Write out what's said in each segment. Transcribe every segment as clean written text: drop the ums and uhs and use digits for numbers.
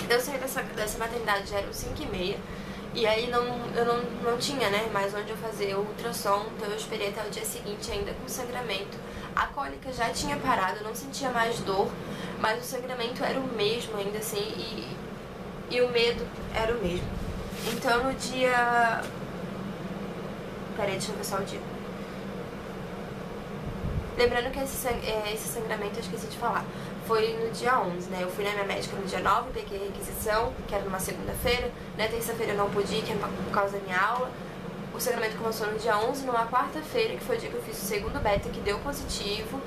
Eu saí dessa maternidade, já eram 5h30. E aí eu não tinha, né, mais onde eu fazer o ultrassom. Então eu esperei até o dia seguinte ainda com sangramento. A cólica já tinha parado, eu não sentia mais dor, mas o sangramento era o mesmo ainda assim, e o medo era o mesmo. Então no dia... Peraí, deixa eu ver só o dia. Lembrando que esse sangramento eu esqueci de falar. Foi no dia 11, né? Eu fui na minha médica no dia 9, peguei requisição, que era numa segunda-feira. Na terça-feira eu não pude ir, que era por causa da minha aula. O sangramento começou no dia 11, numa quarta-feira, que foi o dia que eu fiz o segundo beta, que deu positivo.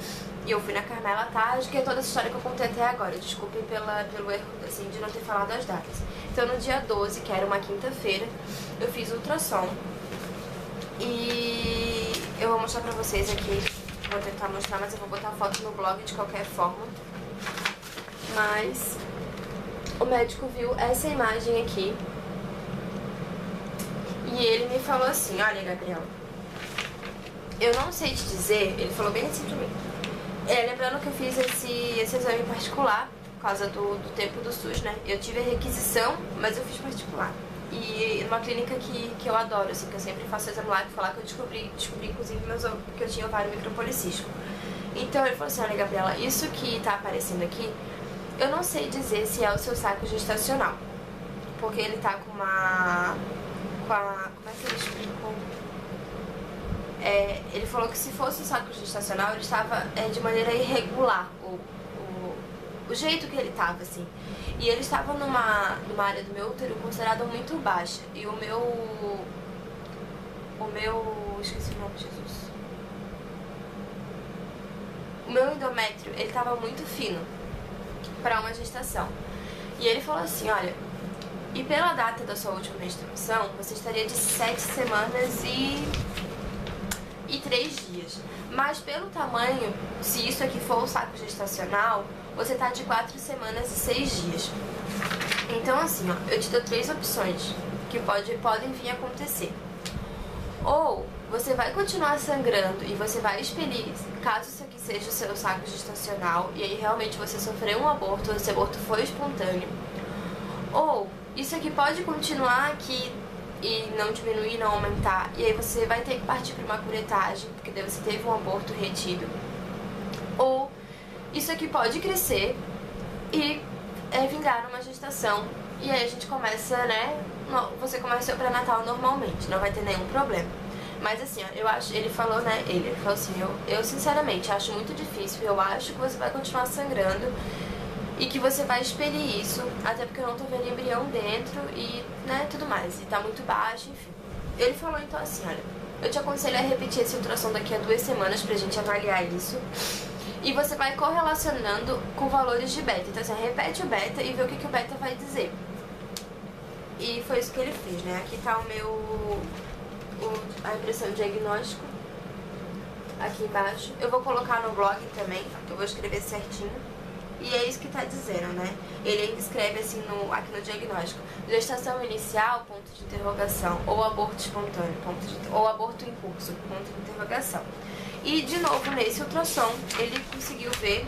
E eu fui na Carmela à tarde, que é toda essa história que eu contei até agora. Desculpem pelo erro, assim, de não ter falado as datas. Então no dia 12, que era uma quinta-feira, eu fiz ultrassom. E eu vou mostrar pra vocês aqui. Vou tentar mostrar, mas eu vou botar foto no blog de qualquer forma. Mas o médico viu essa imagem aqui e ele me falou assim: olha, Gabriela, eu não sei te dizer. Ele falou bem assim pra mim. Lembrando que eu fiz esse exame particular por causa do tempo do SUS, né? Eu tive a requisição, mas eu fiz particular. E numa clínica que eu adoro, assim, que eu sempre faço exame lá, que foi lá que eu descobri inclusive que eu tinha ovário micropolicístico. Então ele falou assim: olha, Gabriela, isso que tá aparecendo aqui, eu não sei dizer se é o seu saco gestacional, porque ele tá como é que ele explicou? Ele falou que se fosse o saco gestacional, ele estava de maneira irregular, o jeito que ele tava, assim. E ele estava numa área do meu útero considerada muito baixa. E o meu... Esqueci o nome, Jesus. O meu endométrio, ele tava muito fino para uma gestação. E ele falou assim: olha, e pela data da sua última menstruação, você estaria de 7 semanas e 3 dias. Mas pelo tamanho, se isso aqui for o saco gestacional, você tá de 4 semanas e 6 dias. Então assim, ó, eu te dou 3 opções que podem vir a acontecer. Ou você vai continuar sangrando e você vai expelir, caso isso aqui seja o seu saco gestacional, e aí realmente você sofreu um aborto, esse aborto foi espontâneo. Ou isso aqui pode continuar aqui e não diminuir, não aumentar, e aí você vai ter que partir para uma curetagem, porque daí você teve um aborto retido. Ou isso aqui pode crescer e vingar numa gestação, e aí a gente começa, né, você começa o pré-natal normalmente, não vai ter nenhum problema. Mas assim, ó, eu acho, ele falou, né, ele falou assim: eu sinceramente acho muito difícil, eu acho que você vai continuar sangrando e que você vai expelir isso, até porque eu não tô vendo embrião dentro e, né, tudo mais, e tá muito baixo, enfim. Ele falou então assim: olha, eu te aconselho a repetir esse ultrassom daqui a 2 semanas pra gente avaliar isso, e você vai correlacionando com valores de beta. Então assim, repete o beta e vê o que o beta vai dizer. E foi isso que ele fez, né? Aqui tá a impressão de diagnóstico aqui embaixo. Eu vou colocar no blog também, eu vou escrever certinho. E é isso que tá dizendo, né? Ele ainda escreve assim aqui no diagnóstico: gestação inicial, ponto de interrogação, ou aborto espontâneo, ou aborto em curso, ponto de interrogação. E de novo, nesse ultrassom, ele conseguiu ver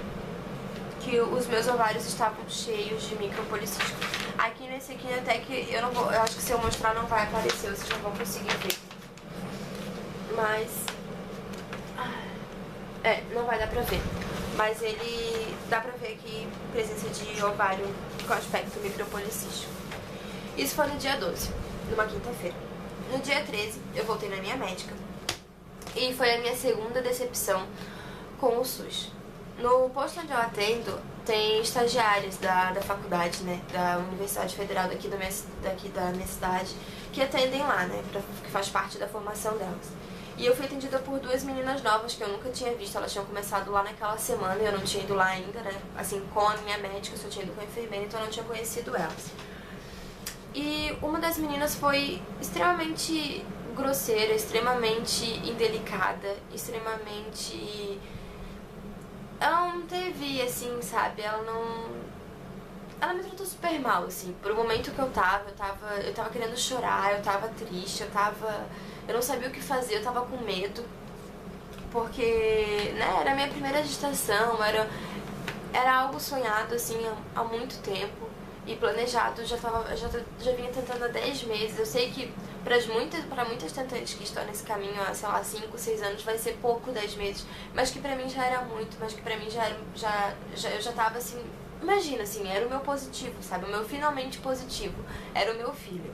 que os meus ovários estavam cheios de micropolicístico. Aqui nesse aqui até que eu acho que se eu mostrar não vai aparecer, vocês não vão conseguir ver. Mas não vai dar pra ver. Mas ele dá pra ver aqui presença de ovário com aspecto micropolicístico. Isso foi no dia 12, numa quinta-feira. No dia 13, eu voltei na minha médica. E foi a minha segunda decepção com o SUS. No posto onde eu atendo, tem estagiárias da faculdade, né, da Universidade Federal daqui da minha cidade, que atendem lá, né, que faz parte da formação delas. E eu fui atendida por 2 meninas novas que eu nunca tinha visto. Elas tinham começado lá naquela semana e eu não tinha ido lá ainda, né, assim, com a minha médica, eu só tinha ido com a enfermeira, então eu não tinha conhecido elas. E uma das meninas foi extremamente grosseira, extremamente indelicada, extremamente... Ela não teve, assim, sabe, ela me tratou super mal, assim. Por um momento que eu tava querendo chorar, eu tava triste, eu não sabia o que fazer, eu tava com medo. Porque, né, era a minha primeira gestação, era algo sonhado, assim, há muito tempo. e planejado, já vinha tentando há 10 meses. Eu sei que para muitas tentantes que estão nesse caminho há, sei lá, 5, 6 anos, vai ser pouco 10 meses, mas que pra mim já era muito, mas que pra mim eu já tava assim, imagina assim, era o meu positivo, sabe? O meu finalmente positivo, era o meu filho.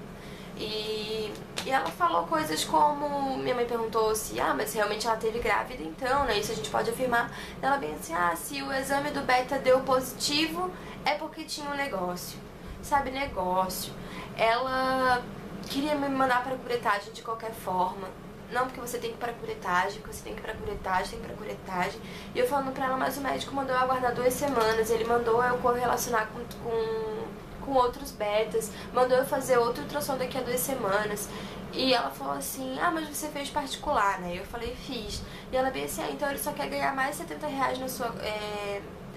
E ela falou coisas como, minha mãe perguntou se, mas realmente ela teve grávida então, né, isso a gente pode afirmar. Ela bem assim, se o exame do beta deu positivo, é porque tinha um negócio, sabe, negócio. Ela queria me mandar para curetagem de qualquer forma. Não, porque você tem que ir pra curetagem, porque você tem que ir pra curetagem, tem que ir pra curetagem. E eu falando pra ela, mas o médico mandou eu aguardar 2 semanas, ele mandou eu correlacionar com outros betas, mandou eu fazer outro ultrassom daqui a 2 semanas. E ela falou assim, mas você fez particular, né? Eu falei, fiz. E ela bem assim, então ele só quer ganhar mais R$70 na sua...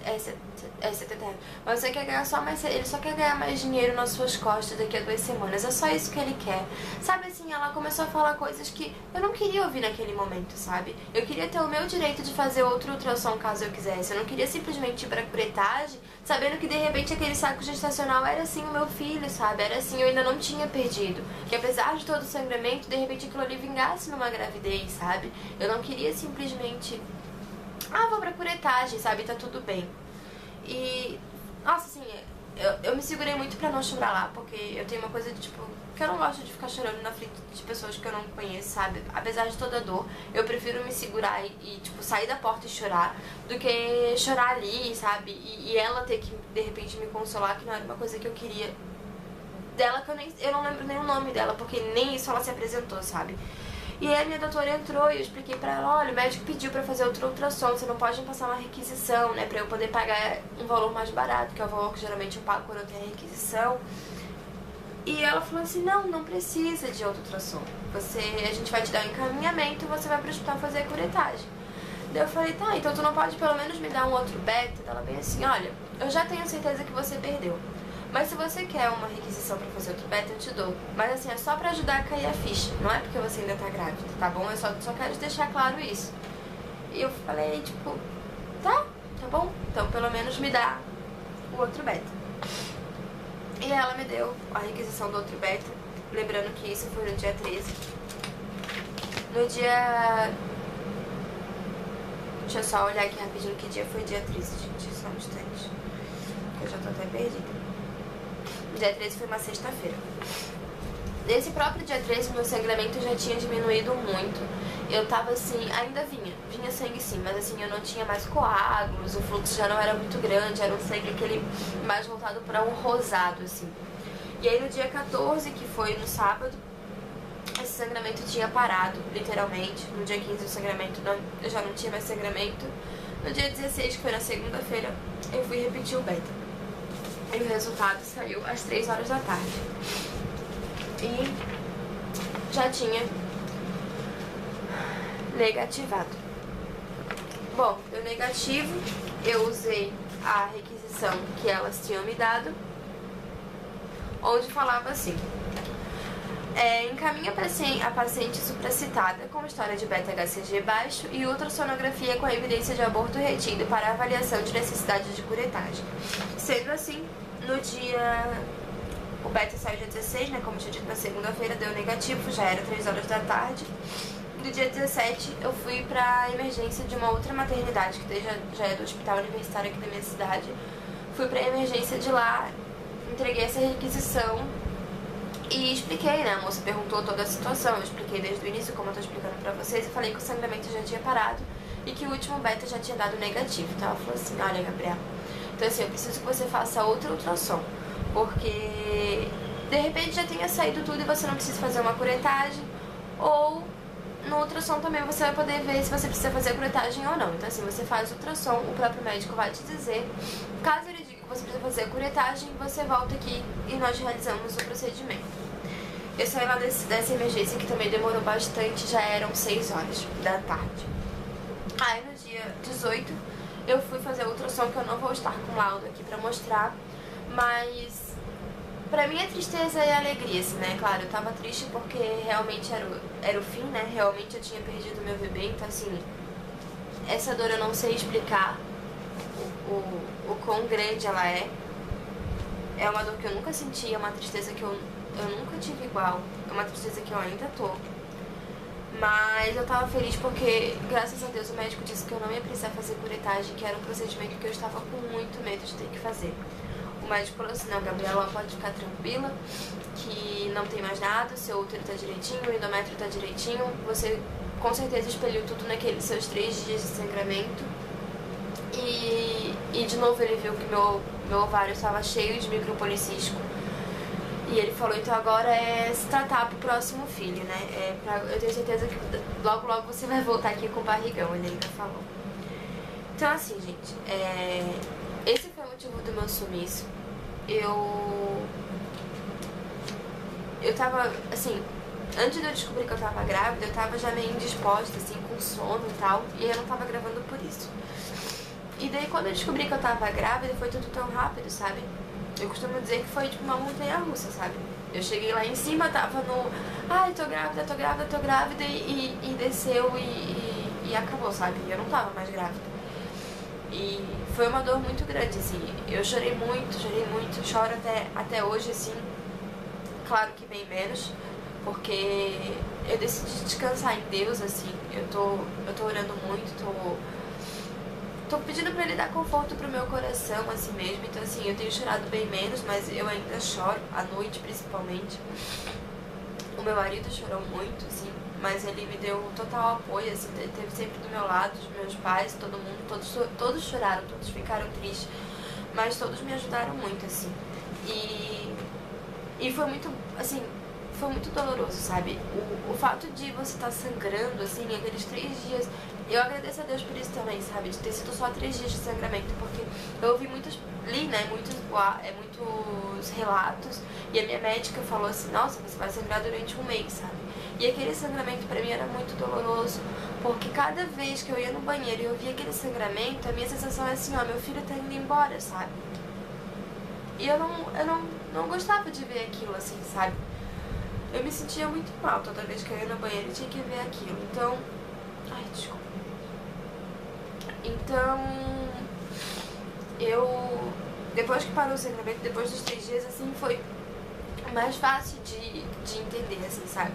70 reais. Mas você quer ganhar ele só quer ganhar mais dinheiro nas suas costas daqui a 2 semanas. É só isso que ele quer. Sabe assim, ela começou a falar coisas que eu não queria ouvir naquele momento, sabe? Eu queria ter o meu direito de fazer outro ultrassom caso eu quisesse. Eu não queria simplesmente ir pra curetagem sabendo que de repente aquele saco gestacional era assim o meu filho, sabe? Era assim, eu ainda não tinha perdido. Que apesar de todo o sangramento, de repente aquilo ali vingasse numa gravidez, sabe? Eu não queria simplesmente... vou pra curetagem, sabe? Tá tudo bem. E, nossa, assim, eu me segurei muito pra não chorar lá, porque eu tenho uma coisa de, tipo, que eu não gosto de ficar chorando na frente de pessoas que eu não conheço, sabe? Apesar de toda a dor, eu prefiro me segurar tipo, sair da porta e chorar, do que chorar ali, sabe? E ela ter que, de repente, me consolar, que não era uma coisa que eu queria dela, que eu não lembro nem o nome dela, porque nem isso ela se apresentou, sabe? E aí a minha doutora entrou e eu expliquei pra ela, olha, o médico pediu pra fazer outro ultrassom, você não pode me passar uma requisição, né, pra eu poder pagar um valor mais barato, que é o valor que geralmente eu pago quando eu tenho a requisição. E ela falou assim, não precisa de outro ultrassom, a gente vai te dar um encaminhamento e você vai pro hospital fazer a curetagem. Daí eu falei, tá, então tu não pode pelo menos me dar um outro beta? Ela bem assim, olha, eu já tenho certeza que você perdeu. Mas se você quer uma requisição pra fazer outro beta, eu te dou. Mas assim, é só pra ajudar a cair a ficha. Não é porque você ainda tá grávida, tá bom? Eu só quero deixar claro isso. E eu falei, tipo, tá bom. Então pelo menos me dá o outro beta. E ela me deu a requisição do outro beta. Lembrando que isso foi no dia 13. No dia... Deixa eu só olhar aqui rapidinho que dia foi dia 13, gente. Só um instante. Eu já tô até perdida. Dia 13 foi uma sexta-feira. Nesse próprio dia 13, meu sangramento já tinha diminuído muito. Eu tava assim, ainda vinha sangue sim, mas assim, eu não tinha mais coágulos, o fluxo já não era muito grande, era um sangue aquele mais voltado para um rosado, assim. E aí no dia 14, que foi no sábado, esse sangramento tinha parado, literalmente. No dia 15 o sangramento, eu já não tinha mais sangramento. No dia 16, que foi na segunda-feira, eu fui repetir o beta. E o resultado saiu às 3 horas da tarde. E já tinha negativado. Bom, deu negativo. Eu usei a requisição que elas tinham me dado, onde falava assim: encaminha a paciente supracitada com história de beta-HCG baixo e ultrassonografia com a evidência de aborto retido para avaliação de necessidade de curetagem. Sendo assim, no dia... O beta saiu dia 16, né? Como eu tinha dito, na segunda-feira deu negativo, já era 3 horas da tarde. No dia 17, eu fui pra emergência de uma outra maternidade, que já é do hospital universitário aqui da minha cidade. Fui pra emergência de lá, entreguei essa requisição e expliquei, né? A moça perguntou toda a situação, eu expliquei desde o início, como eu tô explicando pra vocês, e falei que o sangramento já tinha parado e que o último beta já tinha dado negativo. Então ela falou assim, olha, Gabriela, então assim, eu preciso que você faça outro ultrassom, porque de repente já tenha saído tudo e você não precisa fazer uma curetagem, ou no ultrassom também você vai poder ver se você precisa fazer a curetagem ou não. Então assim, você faz o ultrassom, o próprio médico vai te dizer, caso ele diga que você precisa fazer a curetagem, você volta aqui e nós realizamos o procedimento. Eu saí lá dessa emergência, que também demorou bastante, já eram 6 horas da tarde. Aí no dia 18 eu fui fazer o ultrassom, que eu não vou estar com laudo aqui pra mostrar, mas pra mim é tristeza e alegria, assim, né? Claro, eu tava triste porque realmente era o fim, né? Realmente eu tinha perdido meu bebê, então assim, essa dor eu não sei explicar o quão grande ela é. é uma dor que eu nunca senti, é uma tristeza que eu nunca tive igual, é uma tristeza que eu ainda tô. Mas eu tava feliz porque, graças a Deus, o médico disse que eu não ia precisar fazer curetagem, que era um procedimento que eu estava com muito medo de ter que fazer. O médico falou assim, não, Gabriela, pode ficar tranquila, que não tem mais nada, seu útero tá direitinho, o endométrio tá direitinho, você com certeza expeliu tudo naqueles seus 3 dias de sangramento. E de novo ele viu que meu ovário estava cheio de micropolicístico. E ele falou, então agora é se tratar pro próximo filho, né? Eu tenho certeza que logo você vai voltar aqui com o barrigão, ele ainda falou. Então assim, gente, esse foi o motivo do meu sumiço. Eu tava, assim, antes de eu descobrir que eu tava grávida, eu tava já meio indisposta, assim, com sono e tal, e eu não tava gravando por isso. E daí quando eu descobri que eu tava grávida, foi tudo tão rápido, sabe? Eu costumo dizer que foi tipo uma montanha-russa, sabe? Eu cheguei lá em cima, tava no... Ai, tô grávida, e desceu e acabou, sabe? Eu não tava mais grávida. E foi uma dor muito grande, assim. Eu chorei muito, choro até hoje, assim. Claro que bem menos, porque eu decidi descansar em Deus, assim. Eu tô orando muito, tô pedindo pra ele dar conforto pro meu coração, assim mesmo. Então, assim, eu tenho chorado bem menos, mas eu ainda choro, à noite principalmente. O meu marido chorou muito, assim, mas ele me deu total apoio, assim, ele esteve sempre do meu lado, os meus pais, todo mundo, todos choraram, todos ficaram tristes, mas todos me ajudaram muito, assim. E foi muito, assim, foi muito doloroso, sabe? O fato de você estar sangrando, assim, aqueles 3 dias... Eu agradeço a Deus por isso também, sabe? De ter sido só 3 dias de sangramento, porque eu ouvi li, né, muitos relatos, e a minha médica falou assim, nossa, você vai sangrar durante 1 mês, sabe? E aquele sangramento pra mim era muito doloroso, porque cada vez que eu ia no banheiro e eu via aquele sangramento, a minha sensação é assim, ó, meu filho tá indo embora, sabe? E eu não gostava de ver aquilo, assim, sabe? Eu me sentia muito mal toda vez que eu ia no banheiro e tinha que ver aquilo, então... Ai, desculpa. Então, depois que parou o sangramento, depois dos 3 dias, assim, foi mais fácil de entender, assim, sabe?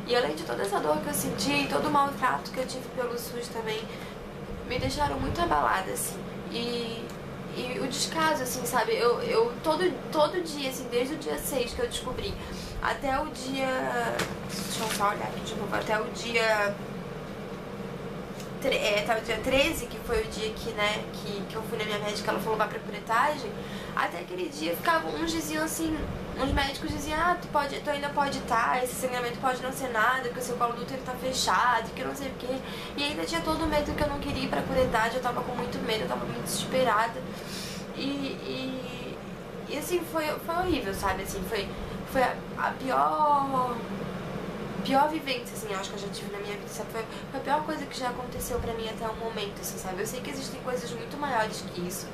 E além de toda essa dor que eu senti, todo o maltrato que eu tive pelo SUS também, me deixaram muito abalada, assim. E o descaso, assim, sabe? Eu todo dia, assim, desde o dia 6 que eu descobri, até o dia... Deixa eu só olhar aqui de novo. Até o dia 13, que foi o dia que, né, que eu fui na minha médica, ela falou vai pra curetagem. Até aquele dia ficavam, uns diziam assim, uns médicos diziam, tu ainda pode estar, esse sangramento pode não ser nada, porque o seu colo do útero tá fechado, que não sei o que. E ainda tinha todo o medo que eu não queria ir pra curetagem, eu tava com muito medo, eu tava muito desesperada. E assim, foi horrível, sabe, assim, foi a pior vivência, assim, acho que eu já tive na minha vida, sabe? Foi a pior coisa que já aconteceu pra mim até o momento, assim, sabe? Eu sei que existem coisas muito maiores que isso.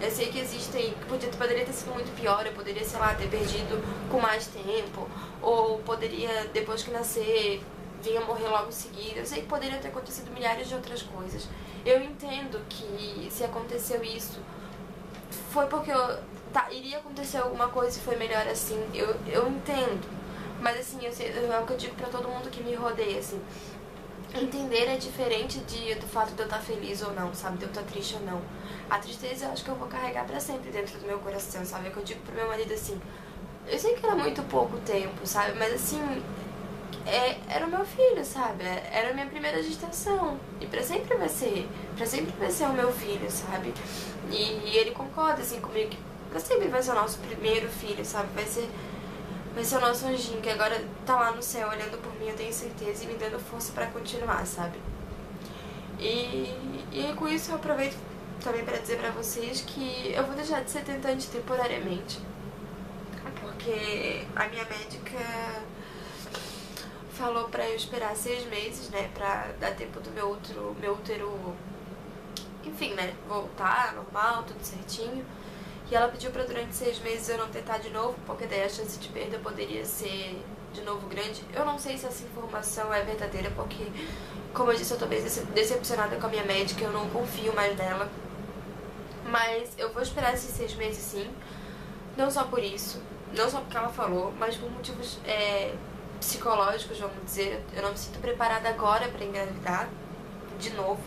Eu sei que existem... Poderia ter sido muito pior, eu poderia, sei lá, ter perdido com mais tempo. Ou poderia, depois que nascer, vir a morrer logo em seguida. Eu sei que poderia ter acontecido milhares de outras coisas. Eu entendo que se aconteceu isso, foi porque iria acontecer alguma coisa e foi melhor assim. Eu entendo. Mas assim, é o que eu digo pra todo mundo que me rodeia, assim. Entender é diferente do fato de eu estar feliz ou não, sabe? De eu estar triste ou não. A tristeza eu acho que eu vou carregar pra sempre dentro do meu coração, sabe? É o que eu digo pro meu marido, assim. Eu sei que era muito pouco tempo, sabe? Mas assim, era o meu filho, sabe? Era a minha primeira gestação. E pra sempre vai ser o meu filho, sabe? E ele concorda, assim, comigo que pra sempre vai ser o nosso primeiro filho, sabe? Vai ser o nosso anjinho, que agora tá lá no céu olhando por mim, eu tenho certeza, e me dando força pra continuar, sabe? E com isso eu aproveito também pra dizer pra vocês que eu vou deixar de ser tentante temporariamente. Porque a minha médica falou pra eu esperar 6 meses, né? Pra dar tempo do meu útero, enfim, né? Voltar normal, tudo certinho. E ela pediu pra durante 6 meses eu não tentar de novo, porque daí a chance de perda poderia ser de novo grande. Eu não sei se essa informação é verdadeira, porque, como eu disse, eu tô bem decepcionada com a minha médica, eu não confio mais nela. Mas eu vou esperar esses 6 meses sim. Não só por isso, não só porque ela falou, mas por motivos psicológicos, vamos dizer. Eu não me sinto preparada agora pra engravidar de novo,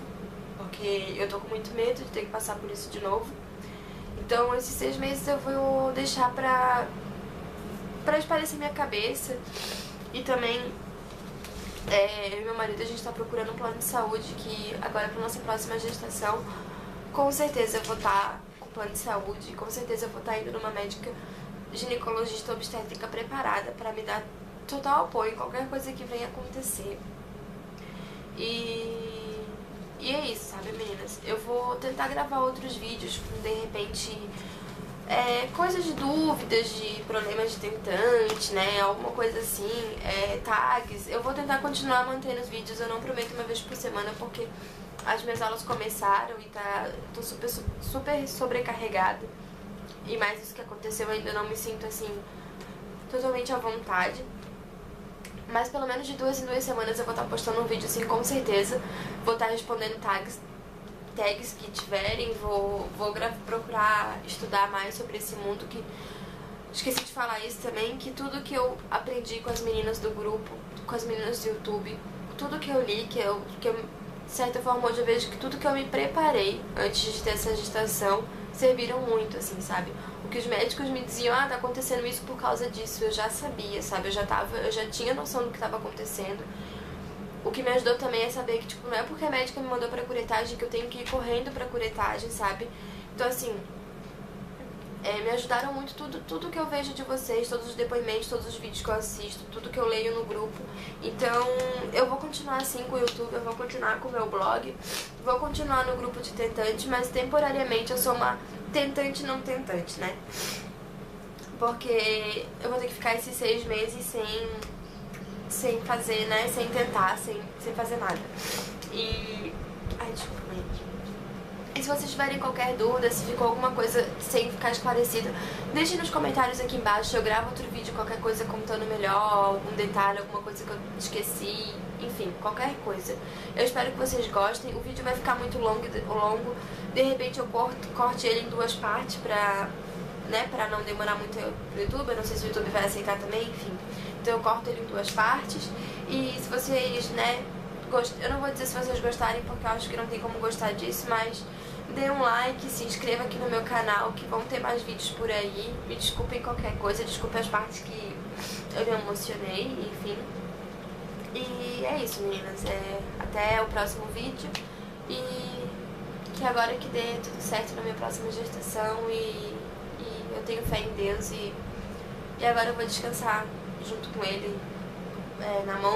porque eu tô com muito medo de ter que passar por isso de novo. Então esses 6 meses eu vou deixar pra espairecer minha cabeça. E também eu e meu marido, a gente tá procurando um plano de saúde que agora pra nossa próxima gestação, com certeza eu vou estar com plano de saúde, com certeza eu vou estar indo numa médica ginecologista obstétrica preparada pra me dar total apoio em qualquer coisa que venha acontecer. E é isso, sabe, meninas? Eu vou tentar gravar outros vídeos com, de repente, coisas de dúvidas, de problemas de tentante, né? Alguma coisa assim, tags. Eu vou tentar continuar mantendo os vídeos, eu não prometo uma vez por semana, porque as minhas aulas começaram e tô super sobrecarregada. E mais isso que aconteceu, eu ainda não me sinto, assim, totalmente à vontade. Mas pelo menos de 2 em 2 semanas eu vou estar postando um vídeo, assim, com certeza. Vou estar respondendo tags que tiverem. Vou procurar estudar mais sobre esse mundo, que esqueci de falar isso também, que tudo que eu aprendi com as meninas do grupo, com as meninas do YouTube, tudo que eu li, que eu de certa forma hoje eu vejo que tudo que eu me preparei antes de ter essa gestação serviram muito, assim, sabe? O que os médicos me diziam, tá acontecendo isso por causa disso, eu já sabia, sabe? Eu já tinha noção do que estava acontecendo. O que me ajudou também é saber que, tipo, não é porque a médica me mandou pra curetagem que eu tenho que ir correndo pra curetagem, sabe? Então, assim, me ajudaram muito tudo que eu vejo de vocês, todos os depoimentos, todos os vídeos que eu assisto, tudo que eu leio no grupo. Então, eu vou continuar assim com o YouTube, eu vou continuar com o meu blog, vou continuar no grupo de tentante, mas temporariamente eu sou uma tentante não tentante, né? Porque eu vou ter que ficar esses 6 meses sem fazer, né? Sem tentar, sem fazer nada. Ai, desculpa, gente. E se vocês tiverem qualquer dúvida, se ficou alguma coisa sem ficar esclarecida, deixem nos comentários aqui embaixo. Eu gravo outro vídeo, qualquer coisa contando melhor, algum detalhe, alguma coisa que eu esqueci, enfim, qualquer coisa. Eu espero que vocês gostem. O vídeo vai ficar muito longo, de repente eu corte ele em 2 partes pra não demorar muito pro YouTube. Eu não sei se o YouTube vai aceitar também, enfim. Então eu corto ele em 2 partes. E se vocês, eu não vou dizer se vocês gostarem, porque eu acho que não tem como gostar disso, mas dê um like, se inscreva aqui no meu canal, que vão ter mais vídeos por aí. Me desculpem qualquer coisa, desculpem as partes que eu me emocionei, enfim. E é isso, meninas. Até o próximo vídeo. E que agora que dê tudo certo na minha próxima gestação. E eu tenho fé em Deus. E agora eu vou descansar junto com ele,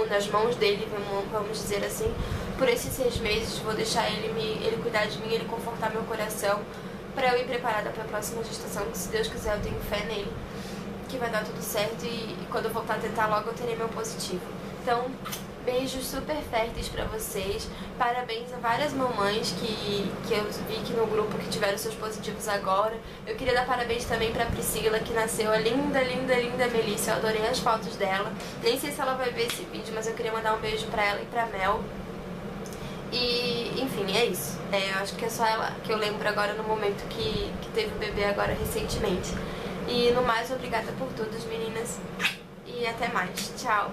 nas mãos dele, vamos dizer assim, por esses 6 meses. Vou deixar ele cuidar de mim, ele confortar meu coração, pra eu ir preparada pra próxima gestação, que se Deus quiser eu tenho fé nele, que vai dar tudo certo, e quando eu voltar a tentar logo eu terei meu positivo. Então, beijos super férteis pra vocês, parabéns a várias mamães que eu vi aqui no grupo que tiveram seus positivos agora. Eu queria dar parabéns também pra Priscila, que nasceu a linda, linda, linda Melissa. Eu adorei as fotos dela, nem sei se ela vai ver esse vídeo, mas eu queria mandar um beijo pra ela e pra Mel. E, enfim, é isso. Eu acho que é só ela que eu lembro agora no momento que teve o bebê agora recentemente. E no mais, obrigada por tudo, meninas, e até mais. Tchau!